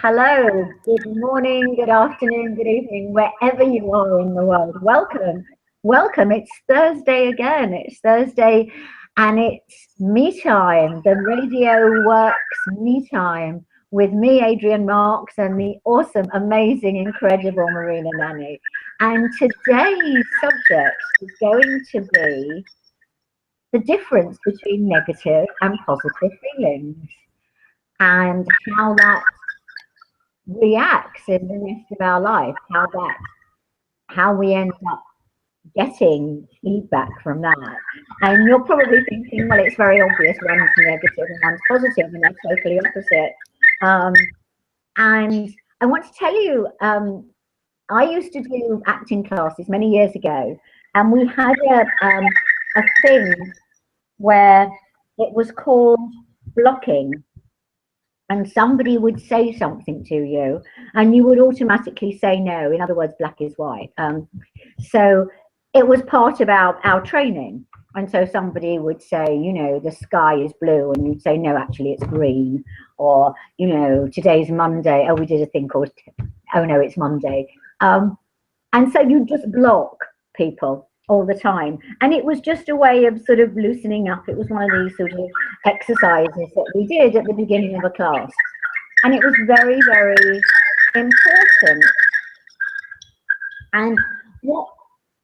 Hello, good morning, good afternoon, good evening, wherever you are in the world. Welcome, welcome. It's Thursday again. It's Thursday and it's me time, the Radio Works me time with me, Adrienne Marks, and the awesome, amazing, incredible Marina Nanny. And today's subject is going to be the difference between negative and positive feelings and how that reacts in the rest of our life, how we end up getting feedback from that. And you're probably thinking, well, it's very obvious, one's negative and one's positive, and they're totally opposite. And I want to tell you, I used to do acting classes many years ago, and we had a thing where it was called blocking. And somebody would say something to you and you would automatically say no. In other words, black is white. So it was part of our training. And so somebody would say, you know, the sky is blue, and you'd say, no, actually it's green. Or, you know, today's Monday. Oh, we did a thing called, oh no, it's Monday. And so you just block people all the time. And it was just a way of sort of loosening up. It was one of these sort of exercises that we did at the beginning of a class. And it was very, very important. And what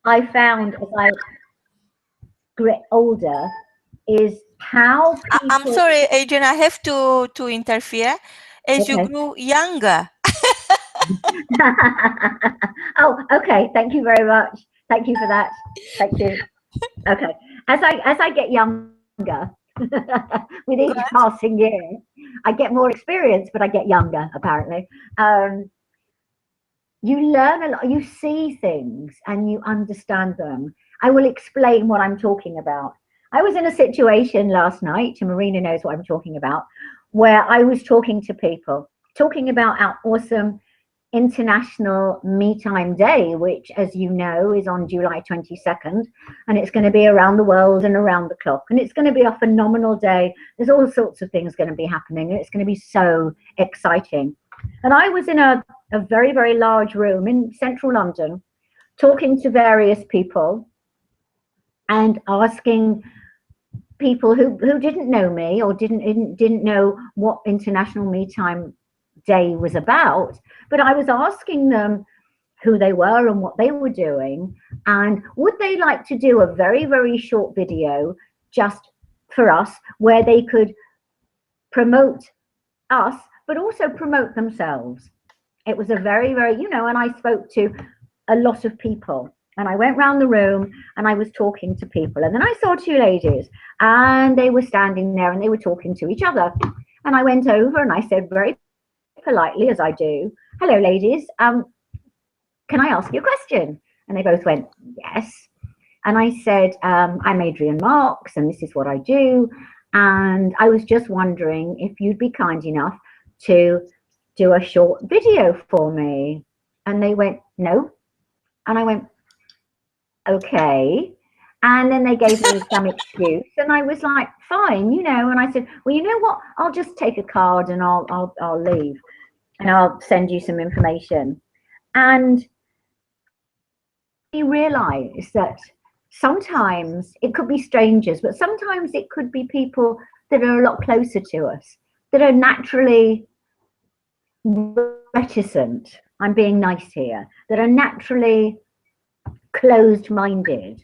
I found as I get older is how people... I'm sorry, Adrienne, I have to interfere. As Okay. you grew younger. Oh, okay. Thank you very much. Thank you for that. Thank you. Okay. As I get younger, with each passing year, I get more experience, but I get younger, apparently. You learn a lot, you see things and you understand them. I will explain what I'm talking about. I was in a situation last night, and Marina knows what I'm talking about, where I was talking to people, talking about our awesome International Me Time Day, which, as you know, is on July 22nd, and it's going to be around the world and around the clock, and it's going to be a phenomenal day. There's all sorts of things going to be happening, and it's going to be so exciting. And I was in a very, very large room in central London, talking to various people and asking people who didn't know me or didn't know what International Me Time Day was about, but I was asking them who they were and what they were doing, and would they like to do a very, very short video just for us, where they could promote us but also promote themselves. It was a very, very, you know, and I spoke to a lot of people, and I went round the room and I was talking to people, and then I saw two ladies and they were standing there and they were talking to each other, and I went over and I said very politely, as I do, hello ladies, can I ask you a question? And they both went yes. And I said, I'm Adrienne Marks and this is what I do, and I was just wondering if you'd be kind enough to do a short video for me. And they went no. And I went okay. And then they gave me some excuse, and I was like, fine, you know. And I said, well, you know what, I'll just take a card and I'll leave, and I'll send you some information. And you realize that sometimes it could be strangers, but sometimes it could be people that are a lot closer to us, that are naturally reticent, I'm being nice here, that are naturally closed-minded.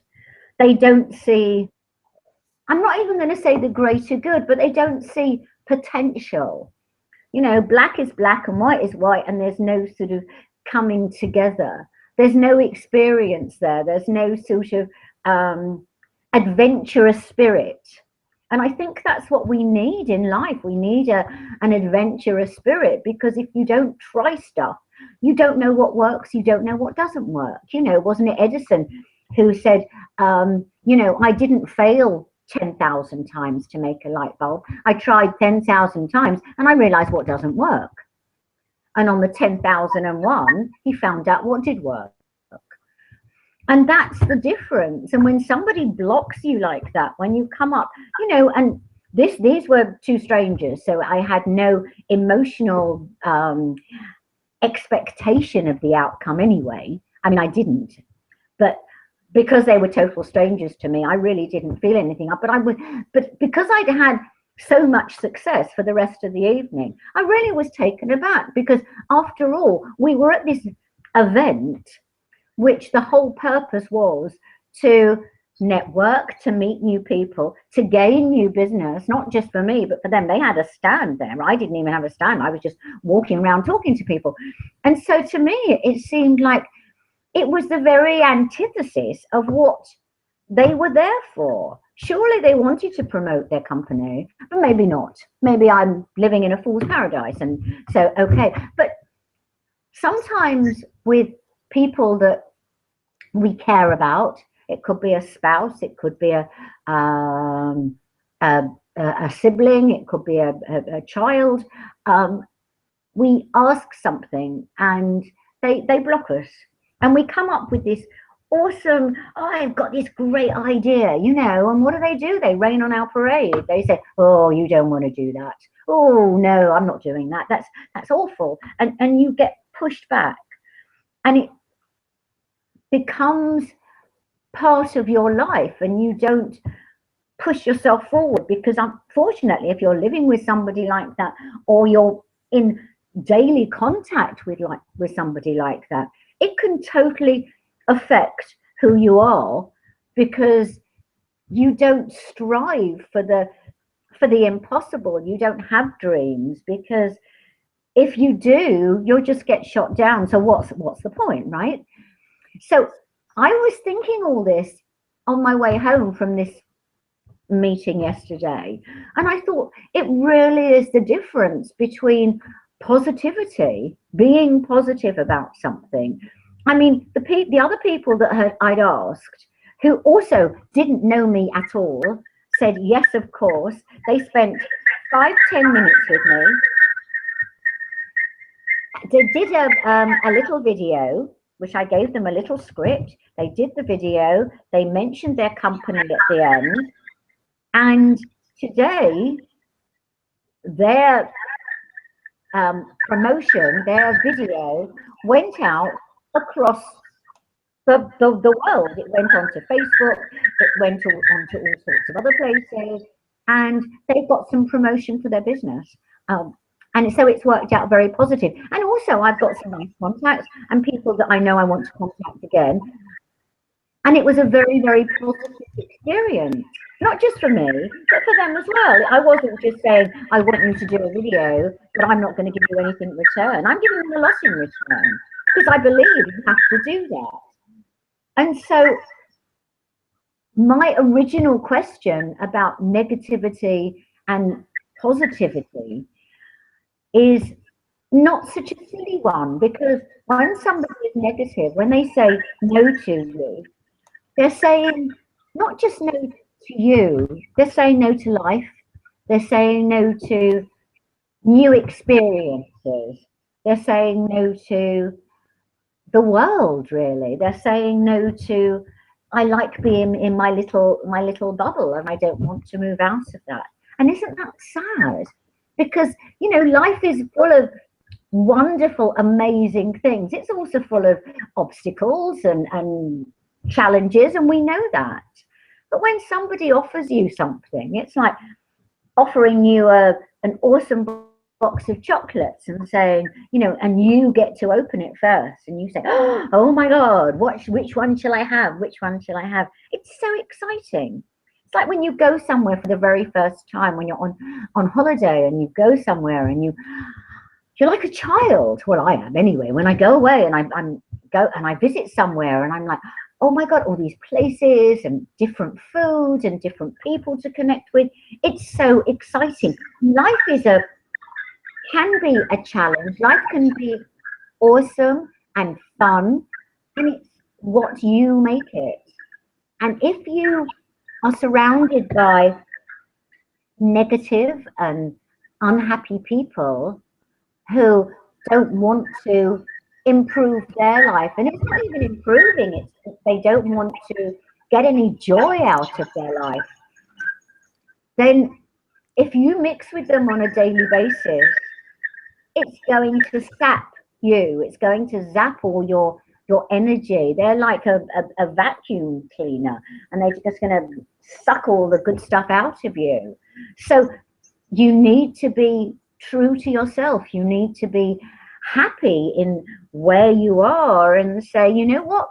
They don't see, I'm not even going to say the greater good, but they don't see potential. You know, black is black and white is white, and there's no sort of coming together. There's no experience there. There's no sort of adventurous spirit. And I think that's what we need in life. We need an adventurous spirit, because if you don't try stuff, you don't know what works, you don't know what doesn't work. You know, wasn't it Edison who said, you know, I didn't fail 10,000 times to make a light bulb. I tried 10,000 times and I realized what doesn't work. And on the 10,001, he found out what did work. And that's the difference. And when somebody blocks you like that, when you come up, you know, and these were two strangers, so I had no emotional expectation of the outcome anyway. I mean, I didn't, but because they were total strangers to me, I really didn't feel anything. But because I'd had so much success for the rest of the evening, I really was taken aback, because after all, we were at this event, which the whole purpose was to network, to meet new people, to gain new business, not just for me, but for them. They had a stand there. I didn't even have a stand. I was just walking around talking to people. And so to me, it seemed like it was the very antithesis of what they were there for. Surely they wanted to promote their company, but maybe not. Maybe I'm living in a fool's paradise, and so, okay. But sometimes with people that we care about, it could be a spouse, it could be a sibling, it could be a child. We ask something and they block us, and we come up with this awesome, oh, I've got this great idea, you know, and what do? They rain on our parade. They say, oh, you don't want to do that. Oh no, I'm not doing that. That's awful. And you get pushed back, and it becomes part of your life, and you don't push yourself forward, because unfortunately, if you're living with somebody like that, or you're in daily contact with somebody like that, it can totally affect who you are, because you don't strive for the impossible. You don't have dreams, because if you do, you'll just get shot down. So what's the point, right? So I was thinking all this on my way home from this meeting yesterday, and I thought it really is the difference between positivity, being positive about something. I mean, the other people that I'd asked, who also didn't know me at all, said yes, of course. They spent 5-10 minutes with me. They did a little video, which I gave them a little script. They did the video. They mentioned their company at the end. And today, their promotion, their video went out across the world. It went onto Facebook, it went onto all sorts of other places, and they've got some promotion for their business. And so it's worked out very positive. And also I've got some nice contacts and people that I know I want to contact again. And it was a very, very positive experience, not just for me, but for them as well. I wasn't just saying, I want you to do a video, but I'm not going to give you anything in return. I'm giving them a lot in return, because I believe you have to do that. And so my original question about negativity and positivity is not such a silly one, because when somebody is negative, when they say no to you, they're saying not just no to you, they're saying no to life, they're saying no to new experiences, they're saying no to the world, really. They're saying no to, I like being in my little bubble, and I don't want to move out of that. And isn't that sad? Because, you know, life is full of wonderful, amazing things. It's also full of obstacles and challenges, and we know that. But when somebody offers you something, it's like offering you an awesome box of chocolates and saying, you know, and you get to open it first, and you say, oh my God, which one shall I have? Which one shall I have? It's so exciting. It's like when you go somewhere for the very first time, when you're on holiday and you go somewhere and you're like a child. Well, I am anyway. When I go away and I visit somewhere, and I'm like, oh my God, all these places and different foods and different people to connect with. It's so exciting. Life can be a challenge. Life can be awesome and fun, and it's what you make it. And if you are surrounded by negative and unhappy people who don't want to improve their life, and it's not even improving, it's they don't want to get any joy out of their life, then if you mix with them on a daily basis, it's going to sap you. It's going to zap all your energy. They're like a vacuum cleaner, and they're just going to suck all the good stuff out of you. So you need to be true to yourself. You need to be happy in where you are and say, you know what?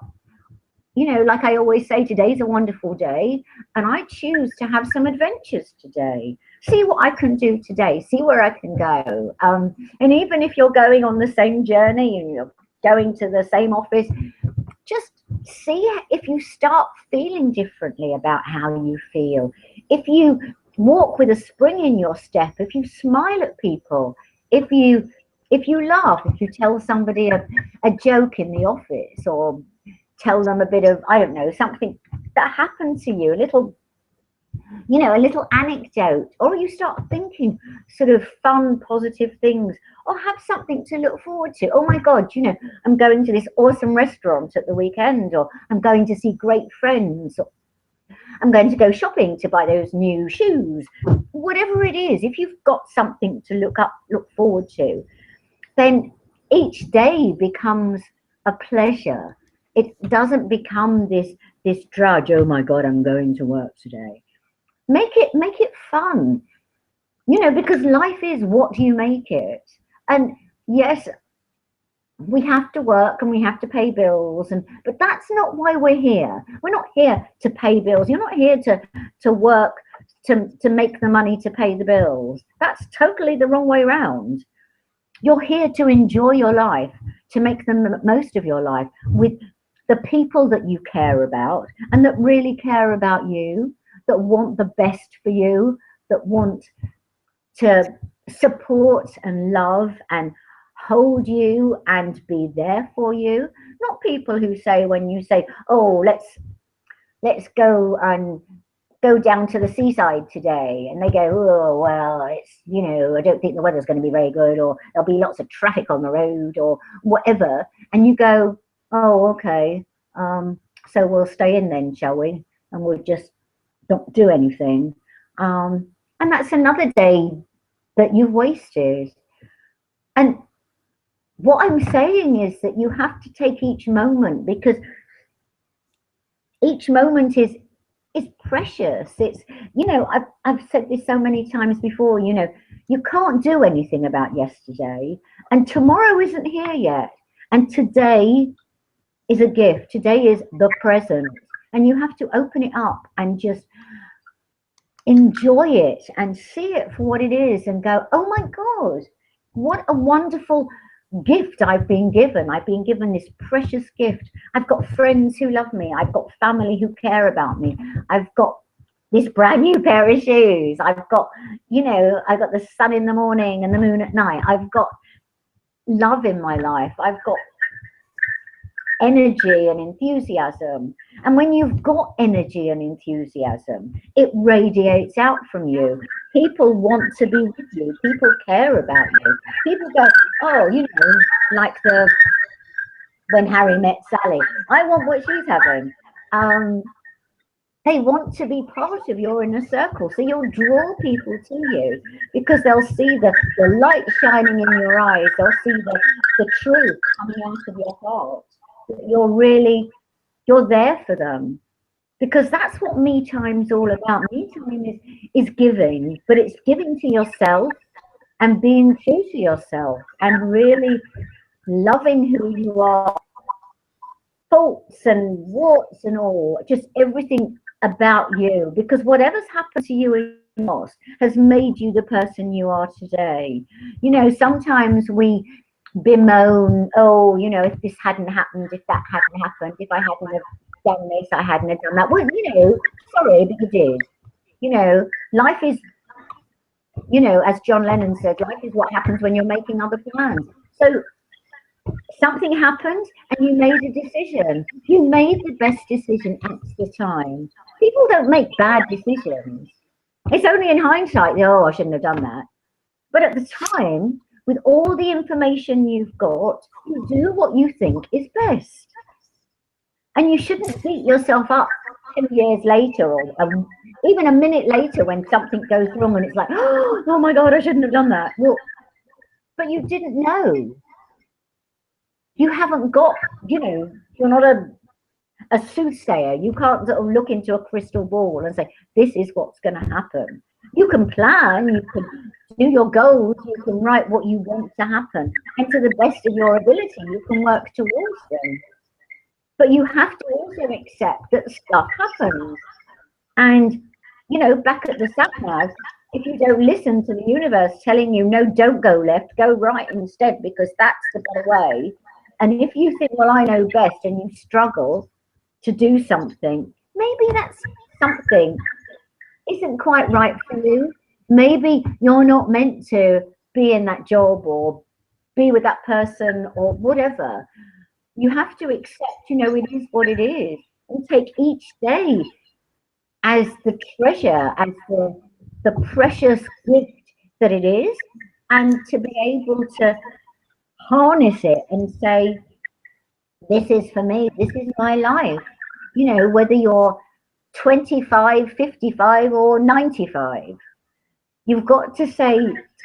You know, like I always say, today's a wonderful day, and I choose to have some adventures today. See what I can do today. See where I can go. And even if you're going on the same journey and you're going to the same office, just see if you start feeling differently about how you feel. If you walk with a spring in your step, if you smile at people, if you laugh, if you tell somebody a joke in the office, or tell them a bit of, I don't know, something that happened to you, a little, you know, a little anecdote, or you start thinking sort of fun, positive things, or have something to look forward to. Oh my God, you know, I'm going to this awesome restaurant at the weekend, or I'm going to see great friends, or I'm going to go shopping to buy those new shoes. Whatever it is, if you've got something to look forward to, then each day becomes a pleasure. It doesn't become this drudge. Oh my God, I'm going to work today. Make it fun, you know, because life is what you make it. And yes, we have to work and we have to pay bills, but that's not why we're here. We're not here to pay bills. You're not here to work to make the money to pay the bills. That's totally the wrong way around. You're here to enjoy your life, to make the most of your life with the people that you care about and that really care about you, that want the best for you, that want to support and love and hold you and be there for you. Not people who say, when you say, oh, let's go and go down to the seaside today, and they go, oh well, it's, you know, I don't think the weather's going to be very good, or there'll be lots of traffic on the road, or whatever, and you go, oh okay, so we'll stay in then, shall we, and we'll just not do anything, and that's another day that you've wasted. And what I'm saying is that you have to take each moment, because each moment is precious. It's, you know, I've said this so many times before, you know, you can't do anything about yesterday, and tomorrow isn't here yet, and today is a gift. Today is the present, and you have to open it up and just enjoy it and see it for what it is and go, oh my God, what a wonderful gift I've been given. I've been given this precious gift. I've got friends who love me. I've got family who care about me. I've got this brand new pair of shoes. I've got, you know, I've got the sun in the morning and the moon at night. I've got love in my life. I've got energy and enthusiasm. And when you've got energy and enthusiasm, it radiates out from you. People want to be with you. People care about you. People go, oh, you know, like when Harry met Sally, I want what she's having. They want to be part of your inner circle. So you'll draw people to you because they'll see the light shining in your eyes. They'll see the truth coming out of your heart. You're there for them, because that's what me time's all about. Me time is giving, but it's giving to yourself and being true to yourself and really loving who you are, faults and warts and all, just everything about you, because whatever's happened to you in the past has made you the person you are today. You know, sometimes we bemoan, oh, you know, if this hadn't happened, if that hadn't happened, if I hadn't have done this, I hadn't have done that. Well, you know, sorry, but you did. You know, life is, you know, as John Lennon said, life is what happens when you're making other plans. So something happened and you made a decision. You made the best decision at the time. People don't make bad decisions. It's only in hindsight, oh, I shouldn't have done that. But at the time, with all the information you've got, you do what you think is best. And you shouldn't beat yourself up 2 years later, or even a minute later, when something goes wrong and it's like, oh my God, I shouldn't have done that. Well, but you didn't know. You haven't got, you're not a soothsayer. You can't sort of look into a crystal ball and say, this is what's going to happen. You can plan, you can do your goals, you can write what you want to happen, and to the best of your ability, you can work towards them. But you have to also accept that stuff happens. And, back at the sat nav, if you don't listen to the universe telling you, no, don't go left, go right instead, because that's the better way. And if you think, well, I know best, and you struggle to do something, maybe that's something isn't quite right for you. Maybe you're not meant to be in that job or be with that person or whatever. You have to accept, it is what it is, and take each day as the treasure, as the precious gift that it is, and to be able to harness it and say, this is for me, this is my life. Whether you're 25, 55 or 95, you've got to say,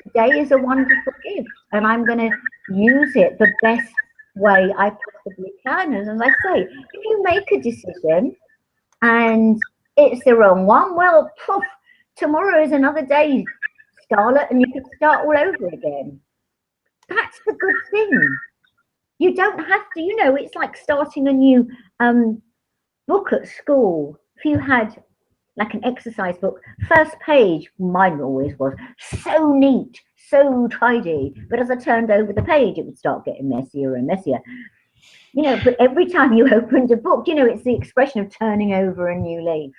today is a wonderful gift and I'm going to use it the best way I possibly can. And as I say, if you make a decision and it's the wrong one, well, poof, tomorrow is another day, Scarlett, and you can start all over again. That's the good thing. You don't have to, it's like starting a new book at school. If you had like an exercise book, first page, mine always was so neat, so tidy, but as I turned over the page, it would start getting messier and messier. But every time you opened a book, it's the expression of turning over a new leaf.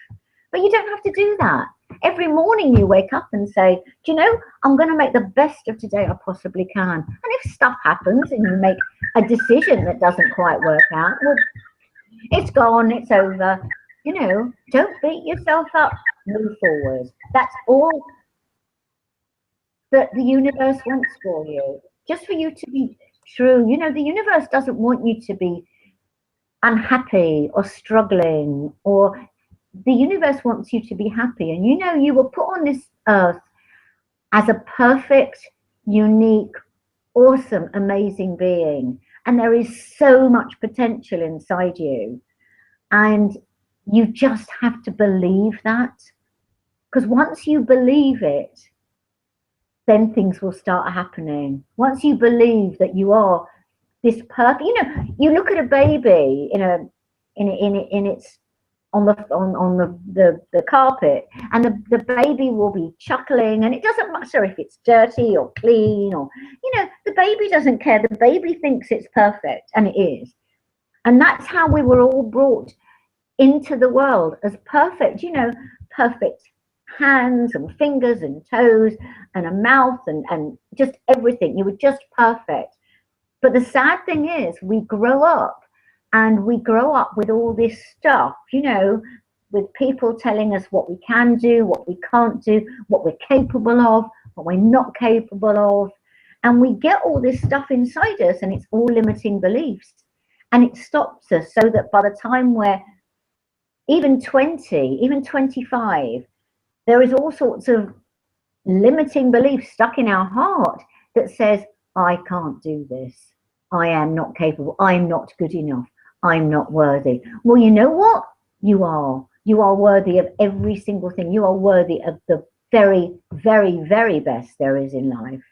But you don't have to do that. Every morning you wake up and say, I'm going to make the best of today I possibly can. And if stuff happens and you make a decision that doesn't quite work out, well, it's gone, it's over. Don't beat yourself up, move forward. That's all that the universe wants for you. Just for you to be true. The universe doesn't want you to be unhappy or struggling, or the universe wants you to be happy. And you were put on this earth as a perfect, unique, awesome, amazing being. And there is so much potential inside you. And you just have to believe that. Because once you believe it, then things will start happening. Once you believe that you are this perfect, you look at a baby in its on the carpet, and the baby will be chuckling, and it doesn't matter if it's dirty or clean, or the baby doesn't care. The baby thinks it's perfect, and it is. And that's how we were all brought into the world, as perfect, perfect hands and fingers and toes and a mouth and just everything. You were just perfect. But the sad thing is, we grow up with all this stuff, with people telling us what we can do, what we can't do, what we're capable of, what we're not capable of. And we get all this stuff inside us, and it's all limiting beliefs. And it stops us, so that by the time we're even 20, even 25, there is all sorts of limiting beliefs stuck in our heart that says, I can't do this. I am not capable. I'm not good enough. I'm not worthy. Well, you know what? You are. You are worthy of every single thing. You are worthy of the very, very, very best there is in life.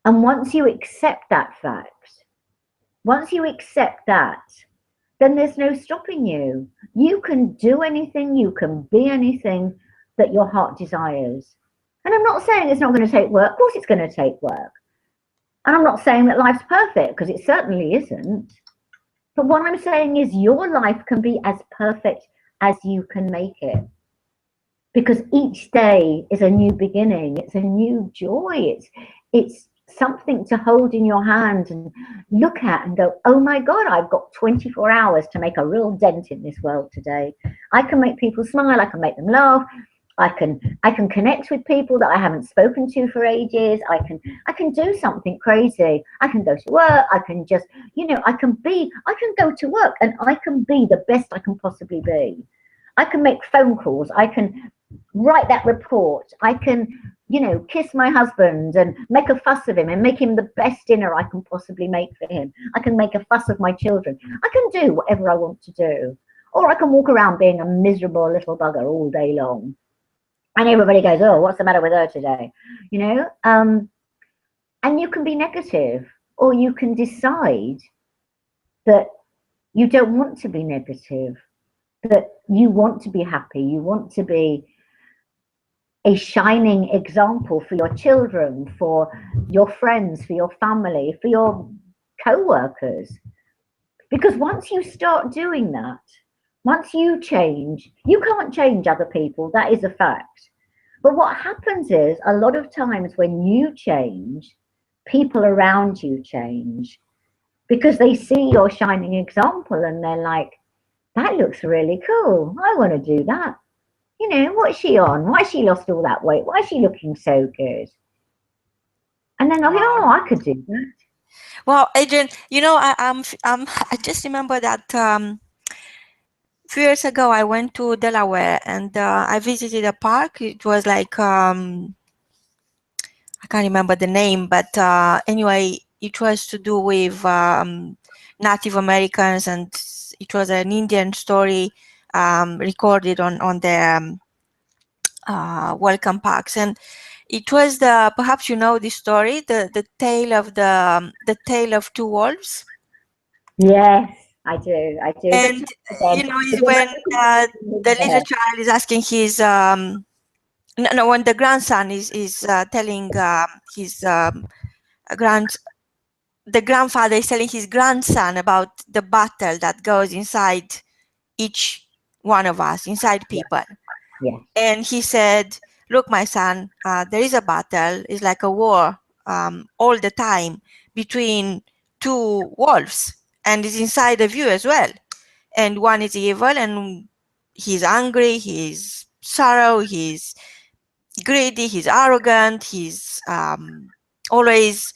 And once you accept that fact, once you accept that, then there's no stopping you. You can do anything, you can be anything that your heart desires. And I'm not saying it's not going to take work. Of course it's going to take work. And I'm not saying that life's perfect, because it certainly isn't. But what I'm saying is your life can be as perfect as you can make it. Because each day is a new beginning. It's a new joy. It's something to hold in your hand and look at and go, oh my God, I've got 24 hours to make a real dent in this world today. I can make people smile. I can make them laugh. I can connect with people that I haven't spoken to for ages. I can do something crazy. I can go to work. I can just, I can go to work and I can be the best I can possibly be. I can make phone calls. I can write that report. I can, you know, kiss my husband and make a fuss of him and make him the best dinner I can possibly make for him. I can make a fuss of my children. I can do whatever I want to do. Or I can walk around being a miserable little bugger all day long. And everybody goes, oh, what's the matter with her today? You know, and you can be negative, or you can decide that you don't want to be negative, that you want to be happy, you want to be a shining example for your children, for your friends, for your family, for your co-workers. Because once you start doing that, once you change, you can't change other people, that is a fact. But what happens is, a lot of times when you change, people around you change, because they see your shining example and they're like, that looks really cool. I want to do that. You know, what's she on? Why has she lost all that weight? Why is she looking so good? And then I think, oh, I could do that. Well, Adrienne, you know, I just remember that a few years ago I went to Delaware and I visited a park. It was like I can't remember the name, but anyway, it was to do with Native Americans, and it was an Indian story recorded on the welcome packs, and it was perhaps you know this story, the tale of two wolves. Yes, I do. And you know, is when the little child is asking his no, when the grandson is telling his the grandfather is telling his grandson about the battle that goes inside each one of us, inside people. Yeah. And he said, look, my son, there is a battle. It's like a war all the time between two wolves, and it's inside of you as well. And one is evil, and he's angry, he's sorrow, he's greedy, he's arrogant, he's always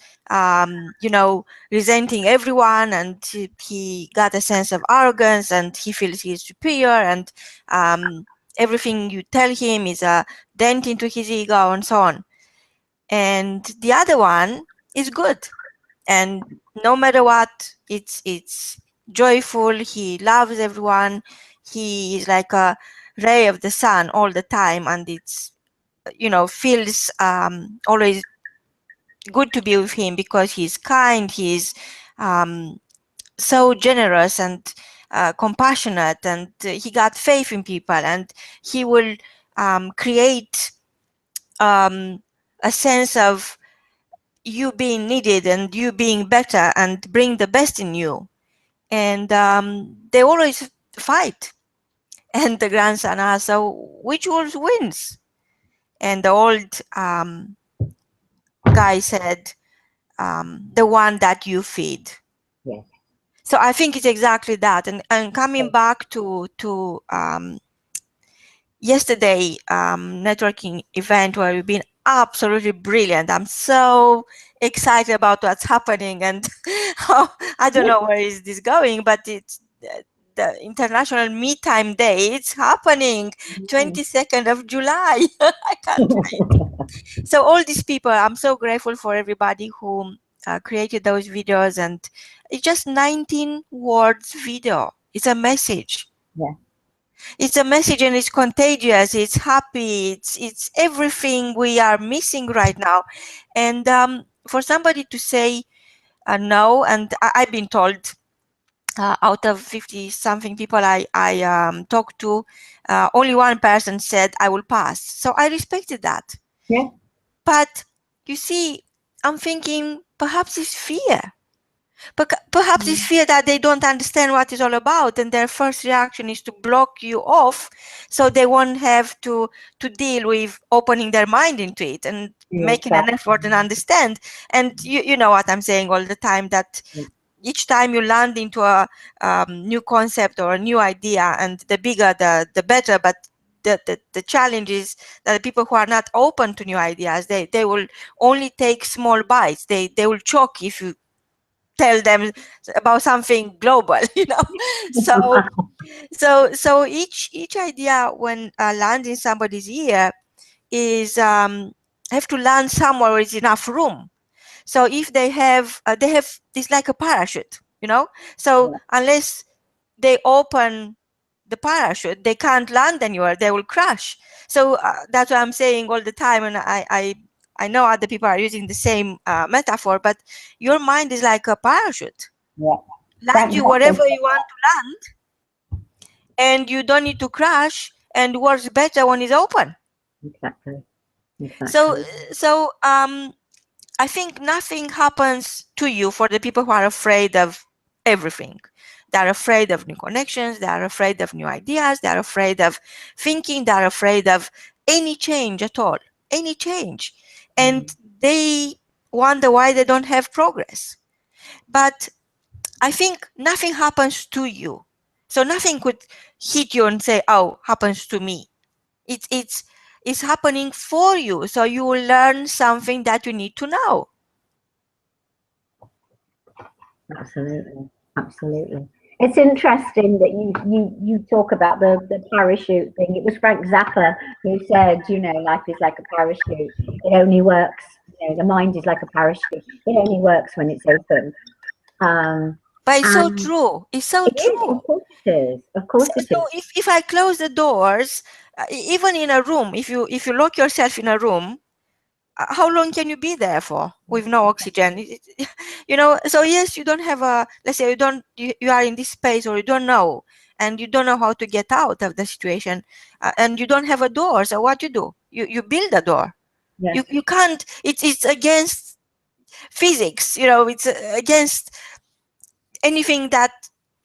you know, resenting everyone, and he got a sense of arrogance, and he feels he's superior, and everything you tell him is a dent into his ego, and so on. And the other one is good, and no matter what, it's joyful, he loves everyone, he is like a ray of the sun all the time, and it's, you know, feels always good to be with him because he's kind, he's so generous and compassionate, and he got faith in people, and he will create a sense of you being needed and you being better and bring the best in you. And they always fight. And the grandson asks, so which wolf wins? And the old guy said, the one that you feed. Yes. So I think it's exactly that. And coming back to yesterday networking event where we've been absolutely brilliant. I'm so excited about what's happening, and I don't know where is this going, but it's the International Me Time Day. It's happening 22nd of July. I can't wait. So all these people, I'm so grateful for everybody who created those videos, and it's just 19 words video. It's a message. Yeah. It's a message, and it's contagious, it's happy, it's everything we are missing right now. And for somebody to say no, and I've been told out of 50 something people I talked to, only one person said I will pass. So I respected that. Yeah. But you see, I'm thinking perhaps it's fear. Perhaps it's fear that they don't understand what it's all about, and their first reaction is to block you off, so they won't have to deal with opening their mind into it and making an effort and understand. And you know what I'm saying all the time, that each time you land into a new concept or a new idea, and the bigger the better, but the challenge is that the people who are not open to new ideas, they will only take small bites. They will choke if you tell them about something global, you know. So each idea when lands in somebody's ear is have to land somewhere where is enough room. So if they have this like a parachute, you know. So unless they open the parachute, they can't land anywhere. They will crash. So that's what I'm saying all the time, and I know other people are using the same metaphor, but your mind is like a parachute. Yeah. Land you wherever you want to land, and you don't need to crash. And works better when it's open. Exactly. So I think nothing happens to you for the people who are afraid of everything. They're afraid of new connections. They're afraid of new ideas. They're afraid of thinking. They're afraid of any change at all, any change. And they wonder why they don't have progress. But I think nothing happens to you. So nothing could hit you and say, oh, happens to me. It's happening for you. So you will learn something that you need to know. Absolutely. It's interesting that you talk about the parachute thing. It was Frank Zappa who said, you know, life is like a parachute. It only works, you know, the mind is like a parachute. It only works when it's open. But it's so true. It's so true. Of course it is. Of course it is. So if I close the doors, even in a room, if you lock yourself in a room, how long can you be there for with no oxygen? You know, so yes, you don't have a, let's say you are in this space, or you don't know, and you don't know how to get out of the situation, and you don't have a door. So what you do? You build a door. Yes. You can't, it's against physics, you know, it's against anything that,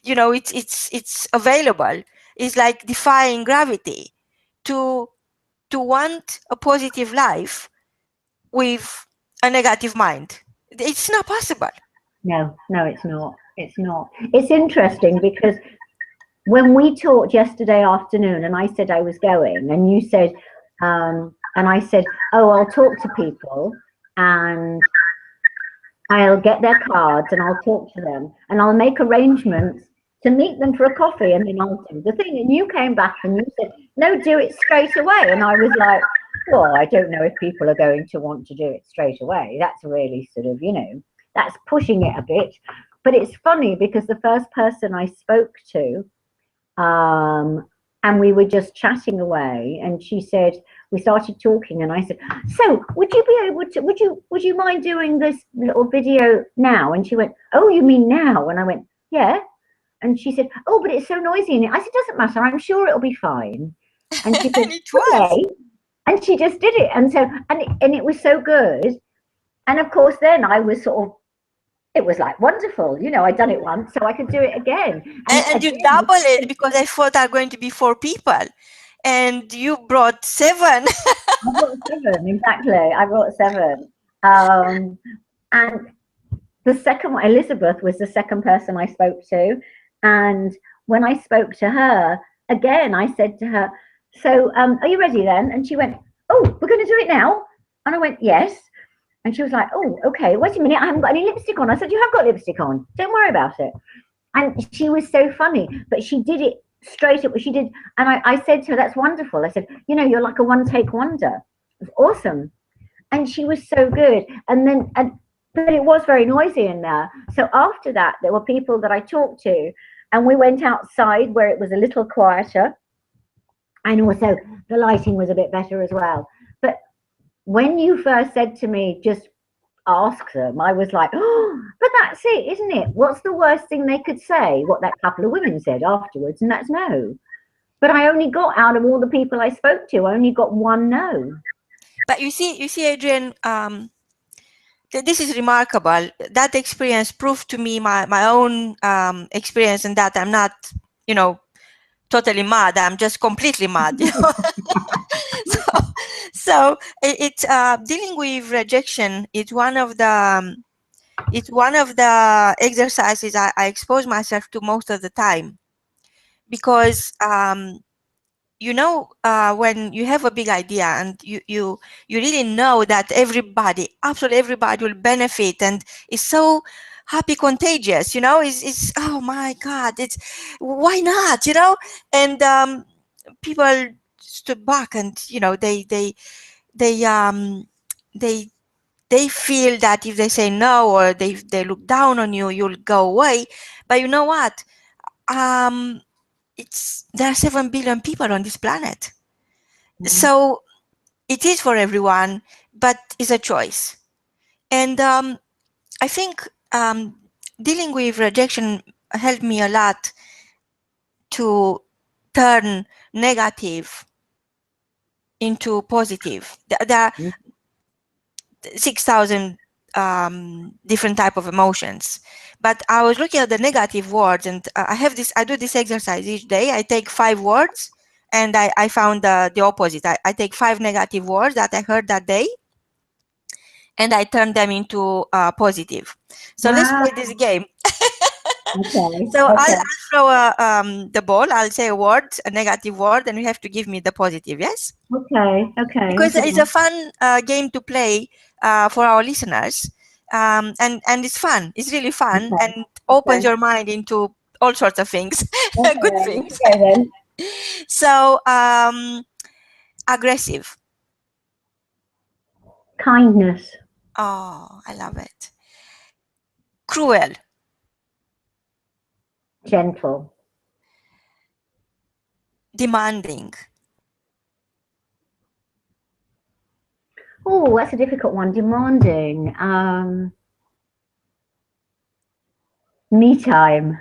you know, it's available. It's like defying gravity to want a positive life with a negative mind. It's not possible. No, it's not. It's not. It's interesting because when we talked yesterday afternoon and I said I was going, and you said, and I said, oh, I'll talk to people and I'll get their cards and I'll talk to them and I'll make arrangements to meet them for a coffee and then I'll do the thing. And you came back and you said, no, do it straight away. And I was like, well, I don't know if people are going to want to do it straight away. That's really sort of, you know, that's pushing it a bit. But it's funny because the first person I spoke to, and we were just chatting away, and she said, we started talking, and I said, so would you be able to, would you mind doing this little video now? And she went, oh, you mean now? And I went, yeah. And she said, oh, but it's so noisy in it. I said, doesn't matter, I'm sure it'll be fine. And she said, okay. And she just did it. And so, and it was so good. And of course, then I was sort of, it was like wonderful, you know, I'd done it once, so I could do it again. And you double it, because I thought there are going to be 4 people, and you brought 7. I brought 7, exactly. I brought 7. And the second one, Elizabeth, was the second person I spoke to. And when I spoke to her, again, I said to her, so are you ready then? And she went, oh, we're going to do it now? And I went, yes. And she was like, oh, okay, wait a minute, I haven't got any lipstick on. I said, you have got lipstick on. Don't worry about it. And she was so funny, but she did it straight up. She did. And I said to her, that's wonderful. I said, you know, you're like a one-take wonder. It's awesome. And she was so good. And then, but it was very noisy in there. So after that, there were people that I talked to, and we went outside where it was a little quieter. And also the lighting was a bit better as well. But when you first said to me, just ask them, I was like, oh, but that's it, isn't it? What's the worst thing they could say? What that couple of women said afterwards, and that's no. But I only got, out of all the people I spoke to, I only got 1 no. But you see, Adrienne, this is remarkable. That experience proved to me my own experience, and that I'm not, you know, totally mad. I'm just completely mad. You know? So it's dealing with rejection. It's one of the exercises I expose myself to most of the time, because you know, when you have a big idea and you really know that everybody, absolutely everybody, will benefit, and it's so happy contagious, you know, it's oh my God, it's why not, you know? And people stood back, and you know, they they they feel that if they say no, or they look down on you, you'll go away. But you know what? Um, there are 7 billion people on this planet, so it is for everyone, but it's a choice. And I think dealing with rejection helped me a lot to turn negative into positive. There are 6,000 different type of emotions, but I was looking at the negative words, and I do this exercise each day. I take 5 words, and I found the opposite. I take 5 negative words that I heard that day, and I turn them into positive. So let's play this game. Okay. So Okay. I'll throw the ball. I'll say a word, a negative word, and you have to give me the positive. Yes. Okay. Okay. Because it's a fun game to play for our listeners, and it's fun. It's really fun, Okay. and opens Okay. your mind into all sorts of things, good Okay. things. Okay then. So aggressive. Kindness. Oh, I love it. Cruel. Gentle. Demanding. Oh, that's a difficult one. Demanding. Me time.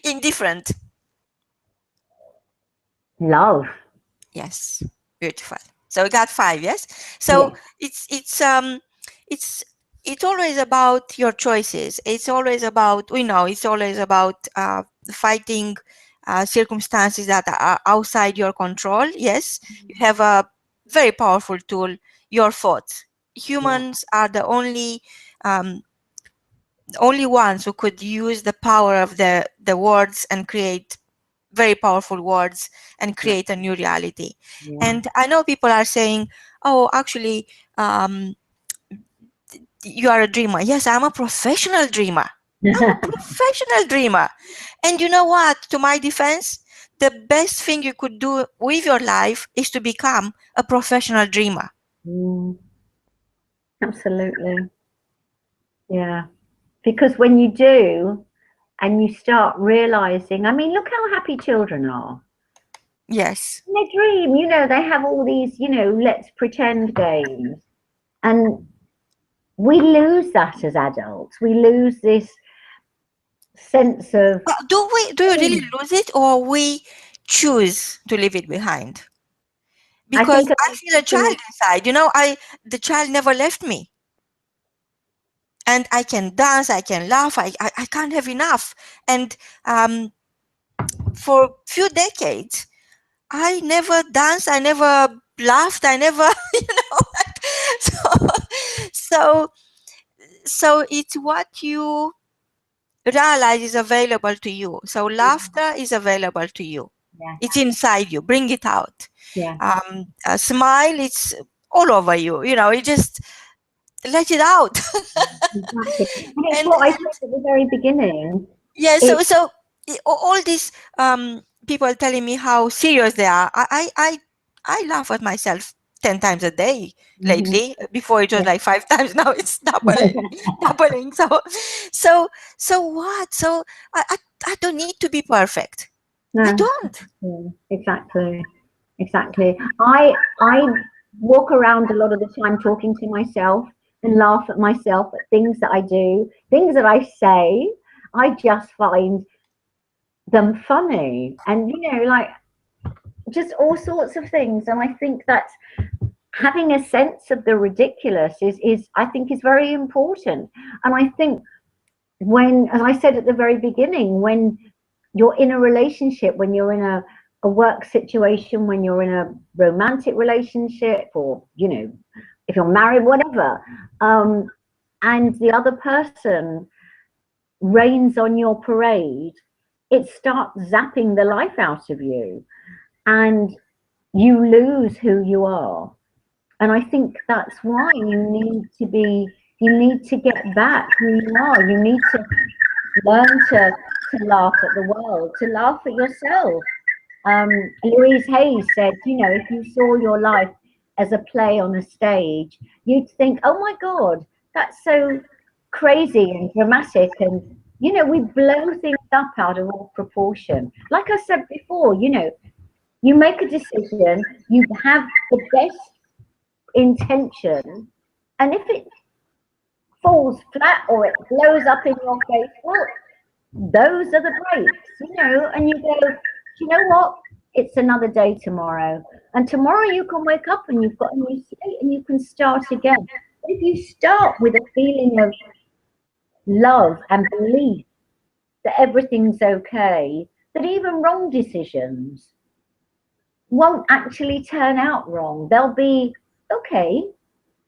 Indifferent. Love. Yes, beautiful. So we got 5, yes. So Yeah. it's it's always about your choices. It's always about, we know, it's always about fighting circumstances that are outside your control. Yes, you have a very powerful tool, your thoughts. Yeah. Humans are the only ones who could use the power of the words and create very powerful words and Yeah. create a new reality. Yeah. And I know people are saying, oh, actually, you are a dreamer. Yes, I'm a professional dreamer. I'm a professional dreamer. And you know what? To my defense, the best thing you could do with your life is to become a professional dreamer. Mm, absolutely. Yeah. Because when you do, and you start realizing, I mean, look how happy children are. Yes. They dream, you know, they have all these, you know, let's pretend games. And we lose that as adults. We lose this sense of, Do you really lose it, or we choose to leave it behind? I Because think, I feel a child inside. You know, the child never left me. And I can dance, I can laugh, I can't have enough. And for few decades, I never danced, I never laughed, I never, you know. so, so, so it's what you realize is available to you. So laughter is available to you. yeah, It's inside you. Bring it out. yeah, A smile, it's all over you. You know, you just let it out. exactly. And it's and what I said at the very beginning. Yeah, It, so all these people telling me how serious they are. I laugh at myself 10 times a day mhm, lately. Before it was yeah. like 5 times. Now it's doubling. So so what? So I don't need to be perfect. I No, don't. yeah, exactly, exactly. I walk around a lot of the time talking to myself and laugh at myself at things that I do, things that I say. I just find them funny, and you know, like just all sorts of things. And I think that having a sense of the ridiculous is I think is very important. And I think when, as I said at the very beginning, when you're in a relationship, when you're in a work situation, when you're in a romantic relationship, or you know, if you're married, whatever, and the other person rains on your parade, it starts zapping the life out of you, and you lose who you are. And I think that's why you need to get back who you are. You need to learn to laugh at the world, to laugh at yourself. Louise Hayes said, you know, if you saw your life as a play on a stage, you'd think, oh my God, that's so crazy and dramatic. And, you know, we blow things up out of all proportion. Like I said before, you know, you make a decision, you have the best intention, and if it falls flat or it blows up in your face, well, those are the breaks, you know, and you go, you know what? It's another day tomorrow. And tomorrow you can wake up and you've got a new slate and you can start again. But if you start with a feeling of love and belief that everything's okay, that even wrong decisions won't actually turn out wrong. They'll be, okay,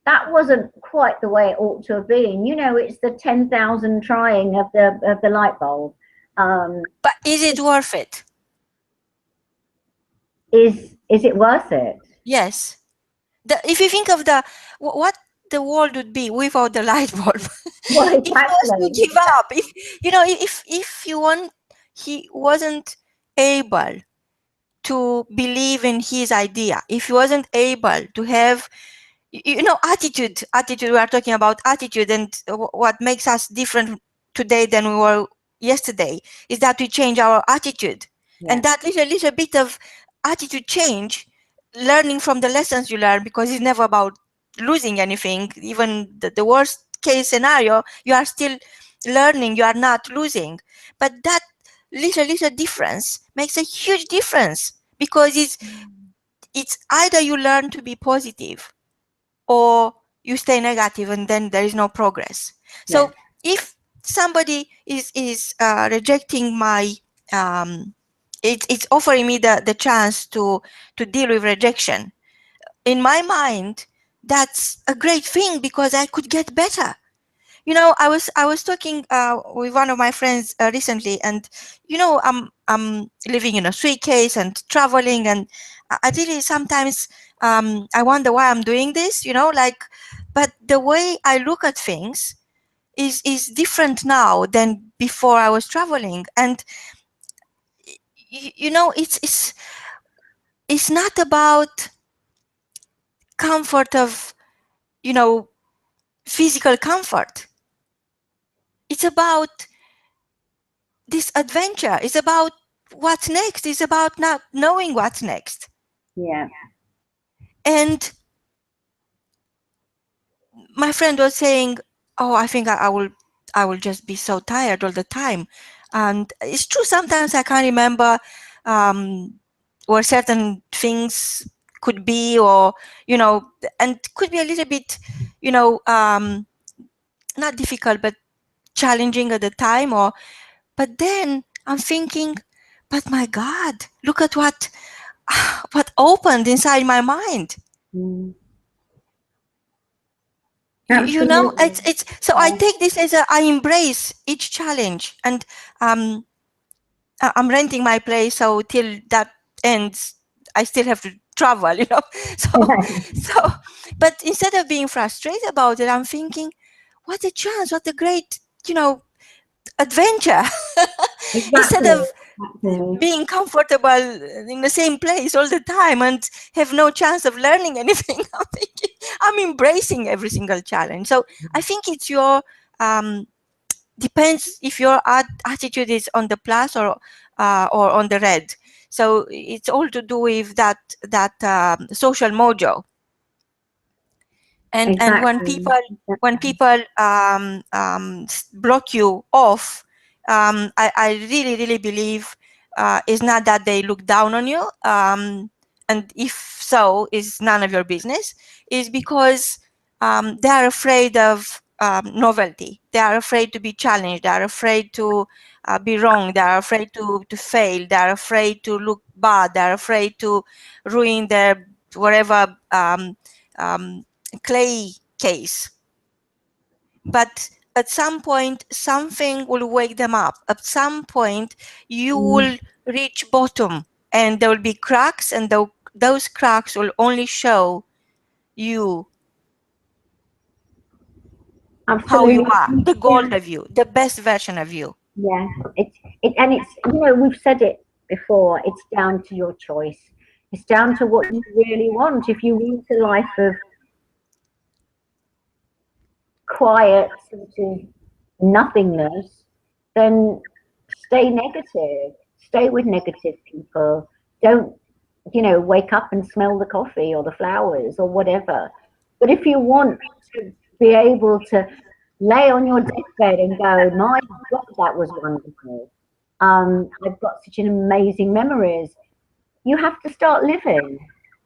that wasn't quite the way it ought to have been. You know, it's the 10,000 trying of the light bulb. But is it worth it? Is it worth it? Yes. If you think of what the world would be without the light bulb, Well, if he was to exactly. give up, if you know, he wasn't able to believe in his idea, if he wasn't able to have, you know, attitude. We are talking about attitude, and what makes us different today than we were yesterday is that we change our attitude. Yeah. And that little bit of attitude change, learning from the lessons you learn, because it's never about losing anything. Even the worst case scenario, you are still learning, you are not losing. But that little difference makes a huge difference, because it's either you learn to be positive or you stay negative, and then there is no progress. So if somebody is rejecting my it's offering me the chance to deal with rejection, in my mind that's a great thing, because I could get better. You know, I was talking with one of my friends recently, and you know, I'm living in a suitcase and traveling, and I really sometimes I wonder why I'm doing this. You know, like, but the way I look at things is different now than before I was traveling, and you know, it's not about comfort of, you know, physical comfort. It's about this adventure. It's about what's next. It's about not knowing what's next. Yeah. And my friend was saying, oh, I think I will just be so tired all the time. And it's true, sometimes I can't remember where certain things could be, or, you know, and could be a little bit, you know, not difficult, but challenging at the time. But then I'm thinking, but my God, look at what opened inside my mind. You know, it's so I take this as I embrace each challenge, and I'm renting my place, so till that ends I still have to travel, you know. So but instead of being frustrated about it, I'm thinking, what a chance, what a great, you know, adventure. Instead of being comfortable in the same place all the time and have no chance of learning anything, I'm embracing every single challenge. So I think it's your depends if your attitude is on the plus or on the red. So it's all to do with that social mojo. And Exactly. when people block you off, I really believe it's not that they look down on you, and if so, it's none of your business. Is because they are afraid of novelty. They are afraid to be challenged. They are afraid to be wrong. They are afraid to fail. They are afraid to look bad. They are afraid to ruin their whatever clay case. But at some point something will wake them up. At some point you will reach bottom, and there will be cracks, and those cracks will only show you, how you Absolutely. are, the Yeah. gold of you, the best version of you. Yeah, and it's, we've said it before. It's down to your choice. It's down to what you really want. If you want a life of quiet, sort of nothingness, then stay negative. Stay with negative people. Don't, wake up and smell the coffee or the flowers or whatever. But if you want to be able to lay on your deathbed and go, my God, that was wonderful. I've got such an amazing memories. You have to start living,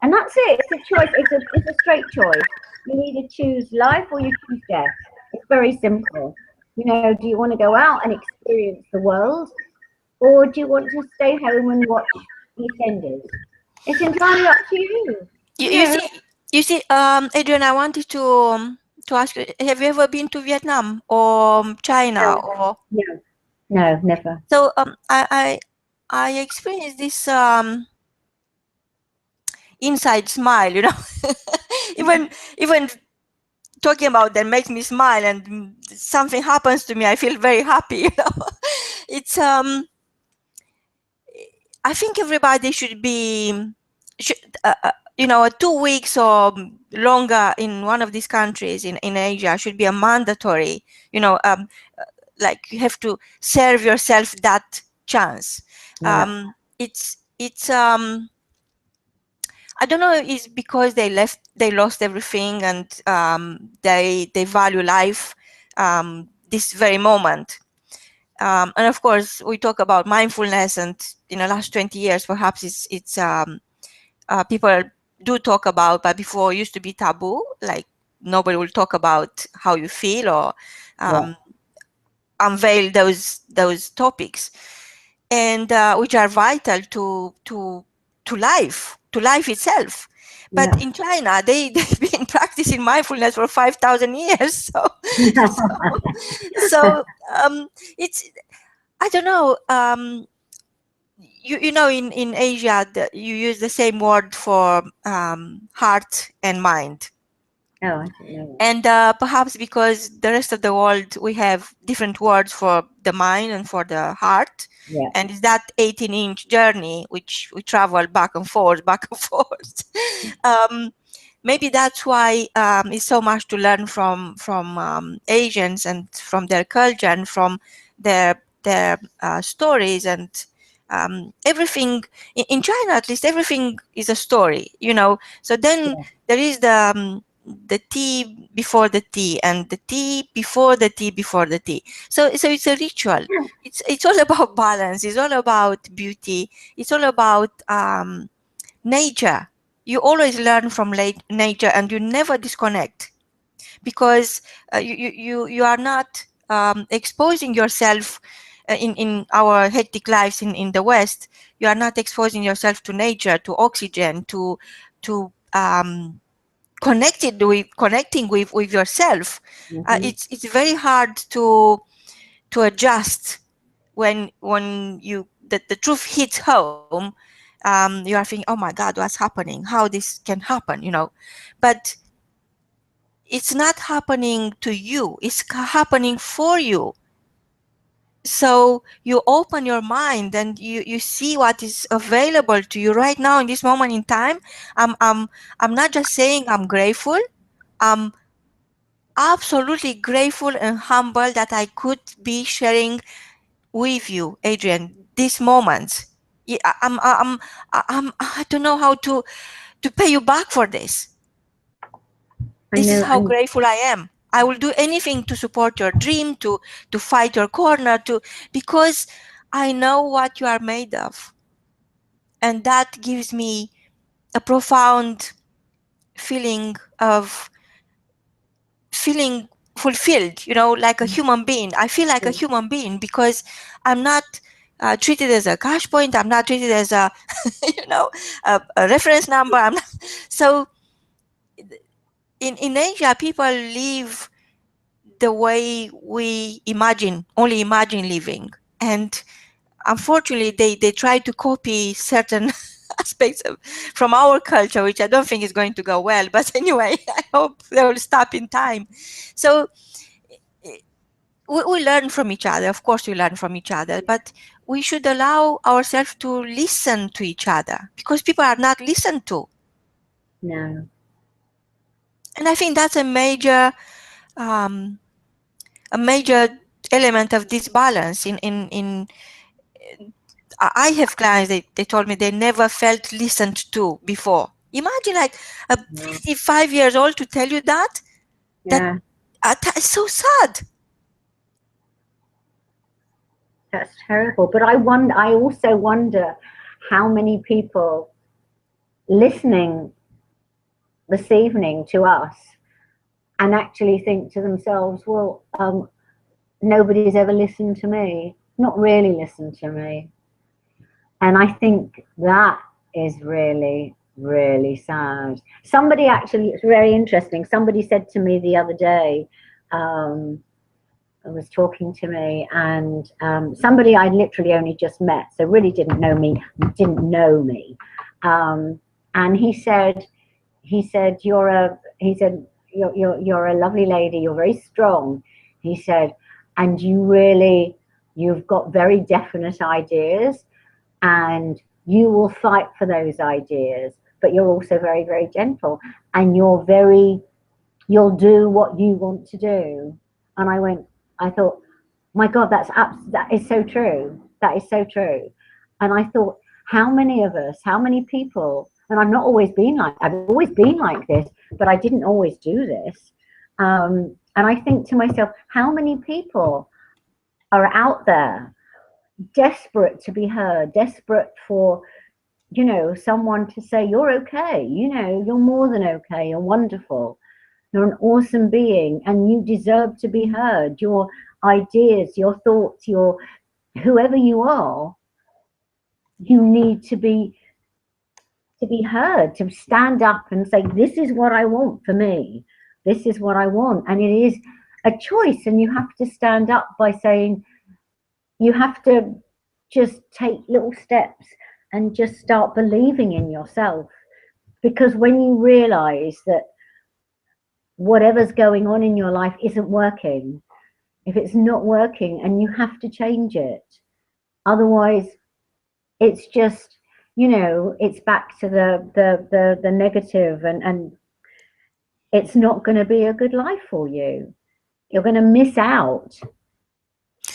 and that's it. It's a choice. It's a straight choice. You either choose life or you choose death. It's very simple. Do you want to go out and experience the world, or do you want to stay home and watch EastEnders? It's entirely up to you. You, you see, Adrienne, I wanted to ask you: have you ever been to Vietnam or China? No, Or no, no, never. so I experienced this inside smile. Even talking about that makes me smile, and something happens to me, I feel very happy. It's I think everybody should be, should, 2 weeks or longer in one of these countries in Asia should be a mandatory. Like you have to serve yourself that chance. Yeah, It's I don't know if it's because they lost everything, and they value life, this very moment. And of course, we talk about mindfulness, and in the last 20 years, perhaps it's people do talk about, but before it used to be taboo. Like nobody will talk about how you feel or yeah, unveil those topics, and which are vital to life itself. yeah. But in China, they've been practicing mindfulness for 5,000 years. So it's, I don't know. In Asia, you use the same word for heart and mind. Oh, I don't know. And perhaps because the rest of the world, we have different words for the mind and for the heart. Yeah, And it's that 18-inch journey which we travel back and forth, back and forth. Maybe that's why it's so much to learn from Asians and from their culture and from their stories, and everything in China, at least everything is a story. So then yeah, there is the tea before the tea, and the tea before the tea before the tea. So it's a ritual. It's all about balance. It's all about beauty. It's all about nature. You always learn from nature, and you never disconnect, because you are not exposing yourself in our hectic lives in the West. You are not exposing yourself to nature, to oxygen, to connecting with yourself. hmm, It's very hard to adjust when the truth hits home. You are thinking, oh my God, what's happening? How this can happen? But it's not happening to you, it's happening for you. So you open your mind, and you see what is available to you right now in this moment in time. I'm not just saying I'm grateful. I'm absolutely grateful and humble that I could be sharing with you, Adrienne, these moments. Yeah, I don't know how to pay you back for this. I This is know. how grateful I am. I will do anything to support your dream, to fight your corner, because I know what you are made of. And that gives me a profound feeling fulfilled, like a human being. I feel like a human being because I'm not treated as a cash point. I'm not treated as a, a reference number. I'm not, so in Asia, people live the way we only imagine living. And unfortunately, they try to copy certain aspects from our culture, which I don't think is going to go well. But anyway, I hope they will stop in time. So we learn from each other. Of course, we learn from each other, but we should allow ourselves to listen to each other, because people are not listened to. No. And I think that's a major element of this balance. I have clients, they told me they never felt listened to before. Imagine like a 55 years old to tell you that. Yeah. It's so sad. That's terrible. But I also wonder how many people listening this evening to us and actually think to themselves, well, nobody's ever listened to me, not really listened to me. And I think that is really, really sad. Somebody actually, it's very interesting. Somebody said to me the other day, was talking to me, and somebody I literally only just met, so really didn't know me. And he said, you're a lovely lady. You're very strong. He said, and you've got very definite ideas, and you will fight for those ideas. But you're also very, very gentle, and you'll do what you want to do. And I thought, my God, that is so true. That is so true. And I thought, how many people, and I've always been like this, but I didn't always do this. And I think to myself, how many people are out there desperate to be heard, desperate for, someone to say, you're okay, you're more than okay, you're wonderful. You're an awesome being, and you deserve to be heard. Your ideas, your thoughts, your whoever you are, you need to be heard, to stand up and say, this is what I want for me. This is what I want. And it is a choice, and you have to stand up by saying, you have to just take little steps and just start believing in yourself. Because when you realize that whatever's going on in your life isn't working, if it's not working, and you have to change it, otherwise it's just, it's back to the negative, and it's not going to be a good life for you. You're going to miss out.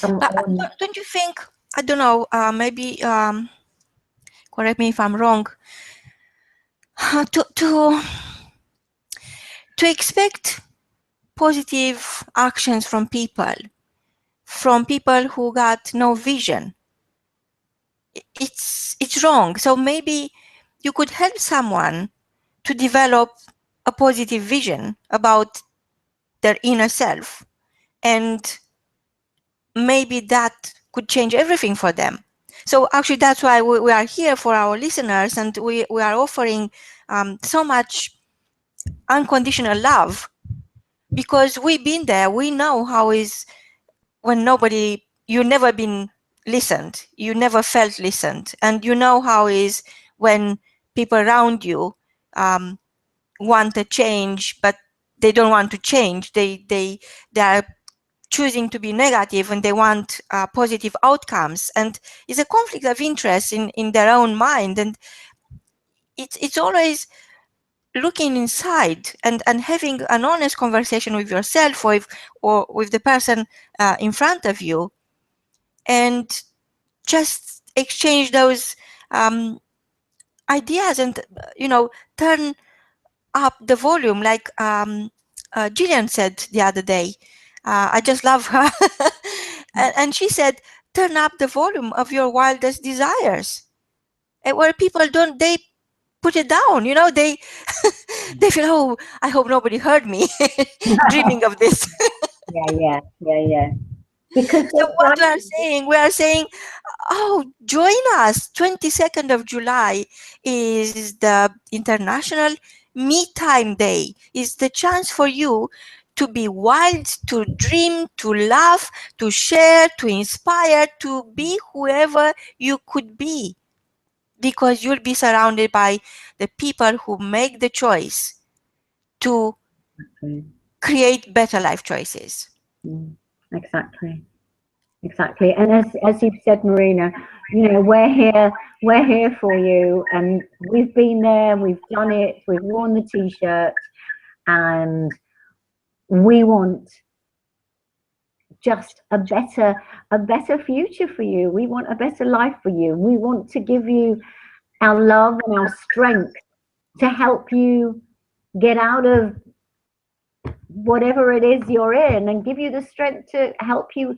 Don't you think, I don't know, maybe correct me if I'm wrong, to expect positive actions from people who got no vision, it's wrong. So maybe you could help someone to develop a positive vision about their inner self, and maybe that could change everything for them. So actually that's why we are here for our listeners, and we are offering so much unconditional love, because we've been there. We know how is when you never been listened, you never felt listened, and you know how is when people around you want a change, but they don't want to change. They are choosing to be negative, and they want positive outcomes, and it's a conflict of interest in their own mind. And it's always looking inside and having an honest conversation with yourself, or with the person in front of you, and just exchange those ideas, and turn up the volume, like Gillian said the other day. I just love her. And she said, turn up the volume of your wildest desires. And where people they put it down, they they feel, oh, I hope nobody heard me dreaming of this. Yeah. Because so what we are saying, oh, join us. 22nd of July is the International Me Time Day. It's the chance for you to be wild, to dream, to laugh, to share, to inspire, to be whoever you could be. because you'll be surrounded by the people who make the choice to create better life choices. Exactly. Exactly. And as you've said, Marina, you know, we're here for you, and we've been there, we've done it, we've worn the t-shirt, and we want just a better future for you. We want a better life for you. We want to give you our love and our strength to help you get out of whatever it is you're in, and give you the strength to help you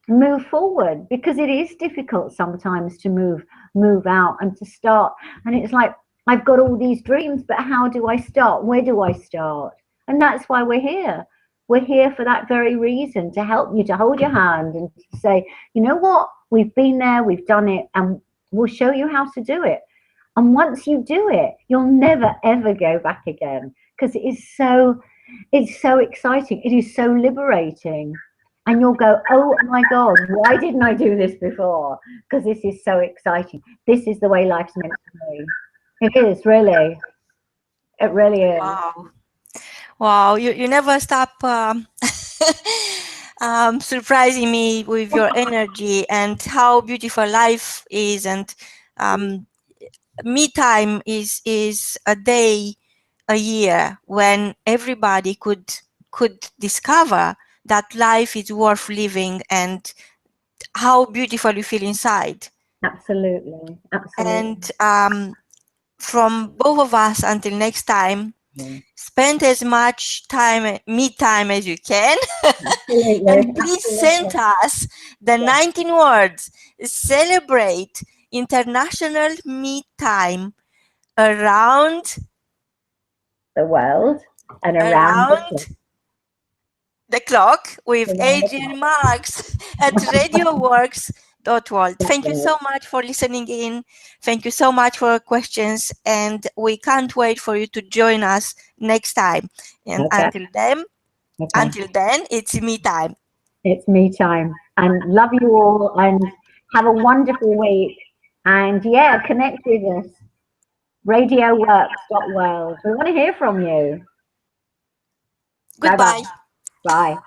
move forward, because it is difficult sometimes to move out and to start. And it's like, I've got all these dreams, but how do I start? Where do I start? And that's why we're here. We're here for that very reason, to help you, to hold your hand and to say, you know what, we've been there, we've done it, and we'll show you how to do it. And once you do it, you'll never ever go back again, because it's so exciting. It is so liberating. And you'll go, oh my God, why didn't I do this before? Because this is so exciting. This is the way life's meant to be. It is, really. It really is. Wow. Wow, you never stop surprising me with your energy and how beautiful life is. And me time is a day a year when everybody could discover that life is worth living and how beautiful you feel inside. Absolutely. Absolutely. And from both of us, until next time, spend as much time, me time, as you can. And please send us the 19 words. Celebrate International Me Time around the world and around the clock with Adrienne Marks at Radio.W.O.R.K.S. Thank you so much for listening in. Thank you so much for your questions, and we can't wait for you to join us next time. And until then, it's me time. It's me time. And love you all, and have a wonderful week. And yeah, connect with us. Radio.W.O.R.K.S. We want to hear from you. Goodbye. Bye.